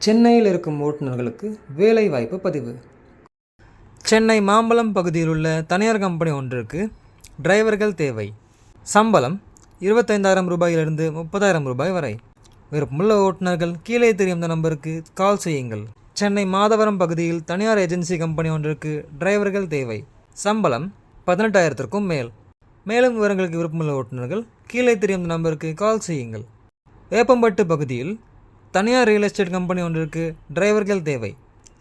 சென்னையில் இருக்கும் ஓட்டுநர்களுக்கு வேலைவாய்ப்பு பதிவு. சென்னை மாம்பலம் பகுதியில் உள்ள தனியார் கம்பெனி ஒன்றிற்கு டிரைவர்கள் தேவை. சம்பளம் 25,000 ரூபாயிலிருந்து 30,000 ரூபாய் வரை. விருப்பமுள்ள ஓட்டுநர்கள் கீழே தெரியும் இந்த நம்பருக்கு கால் செய்யுங்கள். சென்னை மாதவரம் பகுதியில் தனியார் ஏஜென்சி கம்பெனி ஒன்றிற்கு டிரைவர்கள் தேவை. சம்பளம் 18,000க்கும் மேல். மேலும் விவரங்களுக்கு விருப்பமுள்ள ஓட்டுநர்கள் கீழே தெரியும் இந்த நம்பருக்கு கால் செய்யுங்கள். வேப்பம்பட்டு பகுதியில் தனியார் ரியல் எஸ்டேட் கம்பெனி ஒன்றிற்கு டிரைவர்கள் தேவை.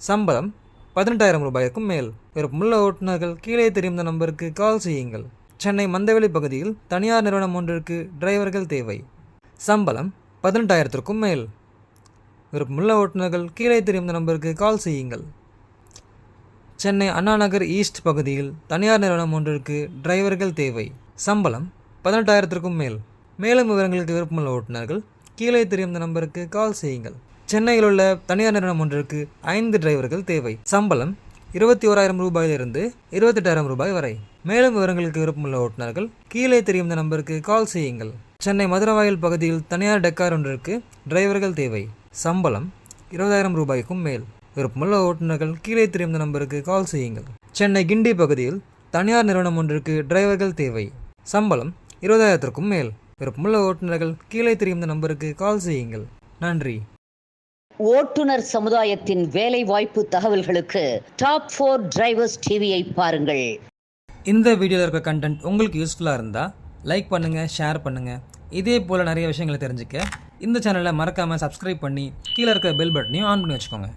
சம்பளம் 18,000 ரூபாய்க்கும் மேல். விருப்பமுள்ள ஓட்டுநர்கள் கீழே தெரியும் இந்த நம்பருக்கு கால் செய்யுங்கள். சென்னை மந்தவெளி பகுதியில் தனியார் நிறுவனம் ஒன்றிற்கு டிரைவர்கள் தேவை. சம்பளம் 18,000க்கும் மேல். விருப்பமுள்ள ஓட்டுநர்கள் கீழே தெரியும் இந்த நம்பருக்கு கால் செய்யுங்கள். சென்னை அண்ணா நகர் ஈஸ்ட் பகுதியில் தனியார் நிறுவனம் ஒன்றிற்கு டிரைவர்கள் தேவை. சம்பளம் 18,000க்கும் மேல். மேலும் விவரங்களுக்கு விருப்பமுள்ள ஓட்டுநர்கள் கீழே தெரியும் இந்த நம்பருக்கு கால் செய்யுங்கள். சென்னையில் உள்ள தனியார் நிறுவனம் ஒன்றிற்கு 5 டிரைவர்கள் தேவை. சம்பளம் 21,000 ரூபாயிலிருந்து 28,000 ரூபாய் வரை. மேலும் விவரங்களுக்கு விருப்பமுள்ள ஓட்டுநர்கள் கீழே தெரியும் இந்த நம்பருக்கு கால் செய்யுங்கள். சென்னை மதுரவாயல் பகுதியில் தனியார் டெக்கார் ஒன்றிற்கு டிரைவர்கள் தேவை. சம்பளம் 20,000 ரூபாய்க்கும் மேல். விருப்பமுள்ள ஓட்டுநர்கள் கீழே தெரியும் இந்த நம்பருக்கு கால் செய்யுங்கள். சென்னை கிண்டி பகுதியில் தனியார் நிறுவனம் ஒன்றிற்கு டிரைவர்கள் தேவை. சம்பளம் 20,000க்கும் மேல். விருப்பமுள்ள ஓட்டுநர்கள் கீழே தெரியும் இந்த நம்பருக்கு கால் செய்யுங்கள். நன்றி. ஓட்டுநர் சமுதாயத்தின் வேலை வாய்ப்பு தகவல்களுக்கு டாப் 4 டிரைவர்ஸ் டிவியை பாருங்கள். இந்த வீடியோவில் இருக்க கண்டென்ட் உங்களுக்கு யூஸ்ஃபுல்லாக இருந்தால் லைக் பண்ணுங்கள், ஷேர் பண்ணுங்கள். இதே போல் நிறைய விஷயங்களை தெரிஞ்சுக்க இந்த சேனலை மறக்காமல் சப்ஸ்கிரைப் பண்ணி கீழே இருக்க பெல் பட்டனையும் ஆன் பண்ணி வச்சுக்கோங்க.